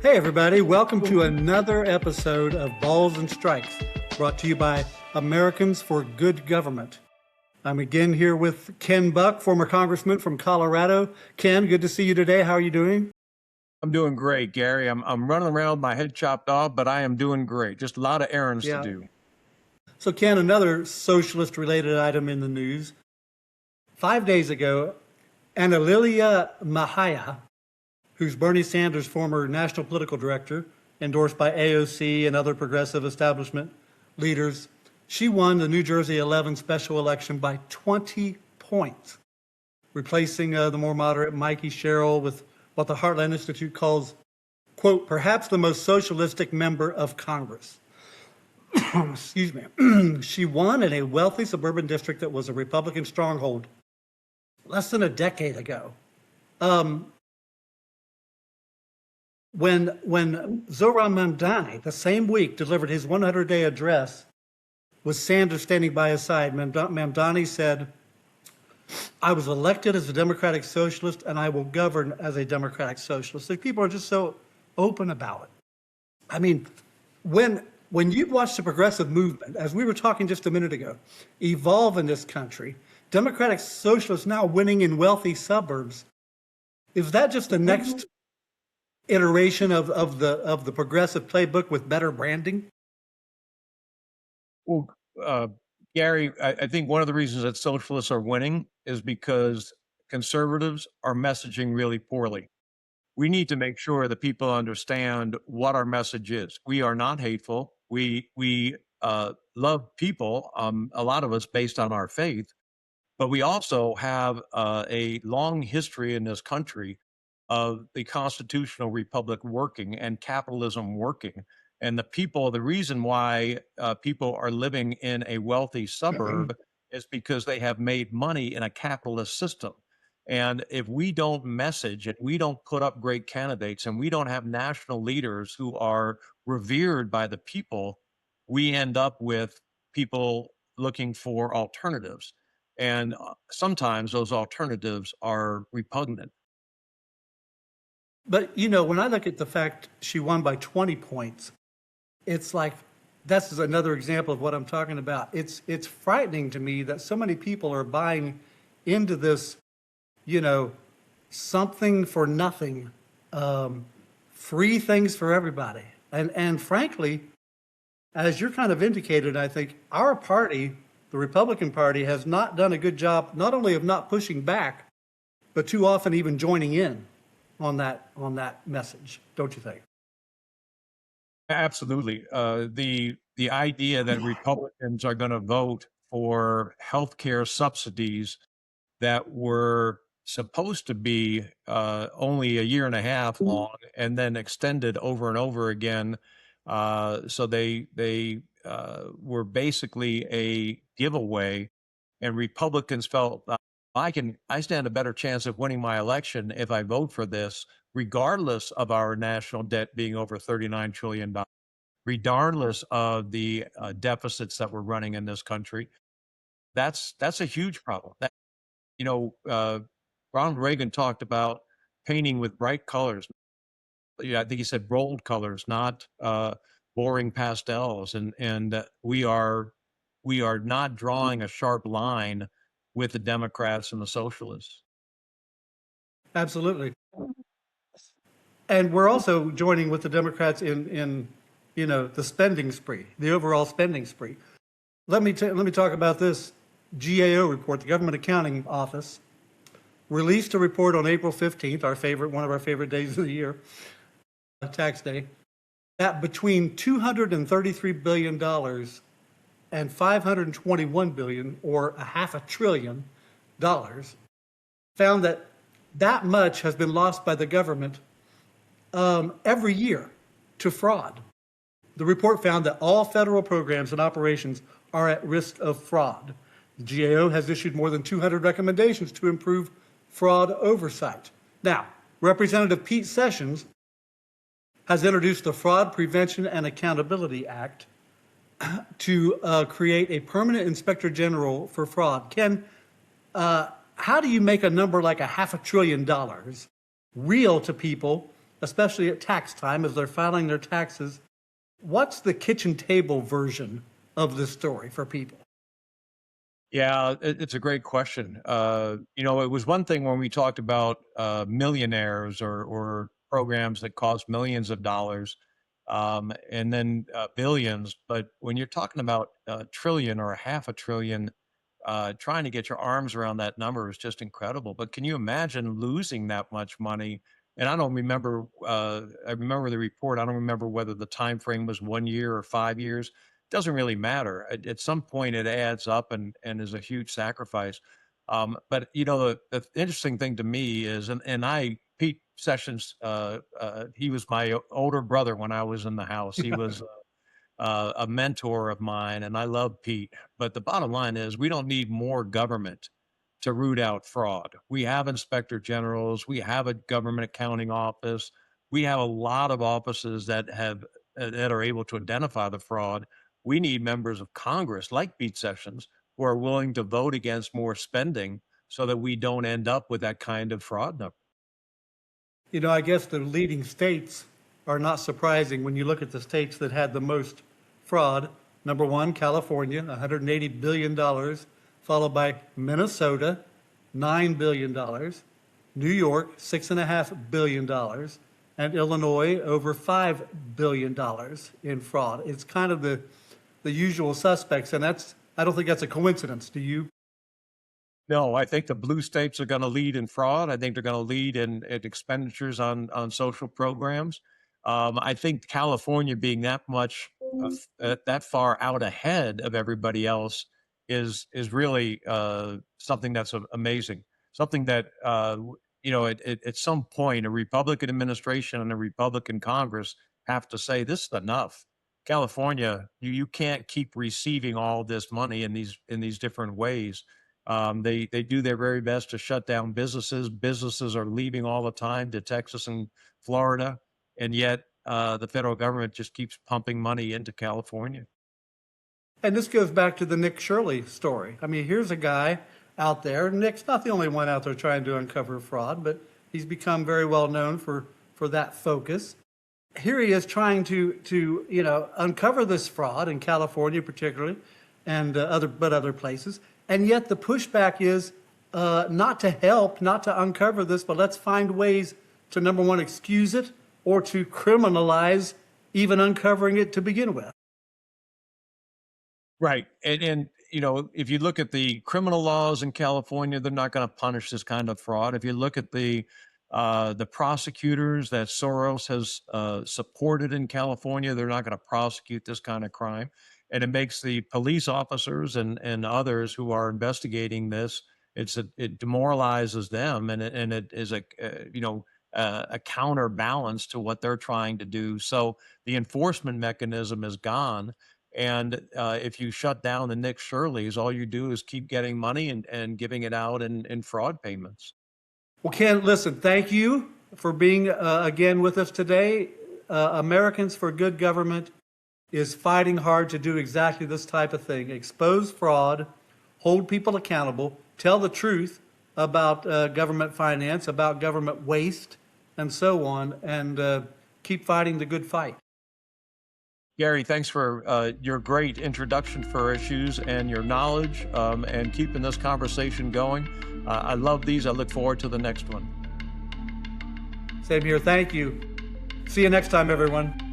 Hey everybody, welcome to another episode of Balls and Strikes, brought to you by Americans for Good Government. I'm again here with Ken Buck, former congressman from Colorado. Ken, good to see you today. How are you doing? I'm doing great, Gary. I'm running around, my head chopped off, but I am doing great. Just a lot of errands to do. So Ken, another socialist-related item in the news. 5 days ago, Analilia Mejia, who's Bernie Sanders' former national political director, endorsed by AOC and other progressive establishment leaders, she won the New Jersey 11 special election by 20 points, replacing the more moderate Mikey Sherrill with what the Heartland Institute calls, quote, perhaps the most socialistic member of Congress. Excuse me. She won in a wealthy suburban district that was a Republican stronghold less than a decade ago. When Zoran Mamdani, the same week, delivered his 100-day address, with Sanders standing by his side, Mamdani said, I was elected as a Democratic Socialist and I will govern as a Democratic Socialist. So people are just so open about it. I mean, when you've watched the progressive movement, as we were talking just a minute ago, evolve in this country, Democratic Socialists now winning in wealthy suburbs, is that just the next iteration of the progressive playbook with better branding? Well, Gary, I think one of the reasons that socialists are winning is because conservatives are messaging really poorly. We need to make sure that people understand what our message is. We are not hateful. We love people, a lot of us based on our faith, but we also have a long history in this country of the constitutional republic working and capitalism working. And the reason why people are living in a wealthy suburb is because they have made money in a capitalist system. And if we don't message and we don't put up great candidates and we don't have national leaders who are revered by the people, we end up with people looking for alternatives. And sometimes those alternatives are repugnant. But, you know, when I look at the fact she won by 20 points, it's like, that's another example of what I'm talking about. It's frightening to me that so many people are buying into this, you know, something for nothing, free things for everybody. And frankly, as you're kind of indicated, I think our party, the Republican Party, has not done a good job, not only of not pushing back, but too often even joining in on that message, don't you think? Absolutely. The idea that Republicans are going to vote for healthcare subsidies that were supposed to be only a year and a half long and then extended over and over again. So they were basically a giveaway, and Republicans felt I stand a better chance of winning my election if I vote for this, regardless of our national debt being over $39 trillion, regardless of the deficits that we're running in this country. That's a huge problem. Ronald Reagan talked about painting with bright colors. I think he said bold colors, not boring pastels. And we are not drawing a sharp line with the Democrats and the socialists. Absolutely. And we're also joining with the Democrats in the spending spree, the overall spending spree. Let me talk about this GAO report. The Government Accounting Office released a report on April 15th, one of our favorite days of the year, tax day, that between $233 billion and $521 billion, or $500 billion, found that much has been lost by the government every year to fraud. The report found that all federal programs and operations are at risk of fraud. The GAO has issued more than 200 recommendations to improve fraud oversight. Now, Representative Pete Sessions has introduced the Fraud Prevention and Accountability Act to create a permanent inspector general for fraud. Ken, how do you make a number like $500 billion real to people especially at tax time as they're filing their taxes. What's the kitchen table version of this story for people? Yeah, it's a great question. It was one thing when we talked about millionaires or programs that cost millions of dollars, and then billions. But when you're talking about a trillion or a half a trillion, trying to get your arms around that number is just incredible. But can you imagine losing that much money? And I don't remember. I remember the report. I don't remember whether the time frame was 1 year or 5 years. Doesn't really matter. At some point, it adds up and is a huge sacrifice. But the interesting thing to me is, Pete Sessions, he was my older brother when I was in the House. He was a mentor of mine, and I love Pete. But the bottom line is, we don't need more government to root out fraud. We have inspector generals, we have a government accounting office, we have a lot of offices that are able to identify the fraud. We need members of Congress like Pete Sessions who are willing to vote against more spending so that we don't end up with that kind of fraud number. I guess the leading states are not surprising when you look at the states that had the most fraud. Number one, California, $180 billion, followed by Minnesota, $9 billion, New York, $6.5 billion, and Illinois, over $5 billion in fraud. It's kind of the usual suspects, and I don't think that's a coincidence. Do you? No, I think the blue states are going to lead in fraud. I think they're going to lead in expenditures on social programs. I think California being that much that far out ahead of everybody else is really something that's amazing. Something that at some point a Republican administration and a Republican Congress have to say this is enough. California, you can't keep receiving all this money in these different ways. They do their very best to shut down businesses. Businesses are leaving all the time to Texas and Florida, and yet the federal government just keeps pumping money into California. And this goes back to the Nick Shirley story. I mean, here's a guy out there. Nick's not the only one out there trying to uncover fraud, but he's become very well known for that focus. Here he is trying to uncover this fraud in California particularly, and other places. And yet the pushback is not to help, not to uncover this, but let's find ways to, number one, excuse it, or to criminalize even uncovering it to begin with. Right. And if you look at the criminal laws in California, they're not going to punish this kind of fraud. If you look at the prosecutors that Soros has supported in California, they're not going to prosecute this kind of crime. And it makes the police officers and others who are investigating this, it demoralizes them, and it is a counterbalance to what they're trying to do. So the enforcement mechanism is gone. And if you shut down the Nick Shirleys, all you do is keep getting money and giving it out in fraud payments. Well, Ken, listen, thank you for being again with us today. Americans for Good Government is fighting hard to do exactly this type of thing: expose fraud, hold people accountable, tell the truth about government finance, about government waste, and so on, and keep fighting the good fight. Gary, thanks for your great introduction for issues and your knowledge, and keeping this conversation going. I love these. I look forward to the next one. Same here. Thank you. See you next time, everyone.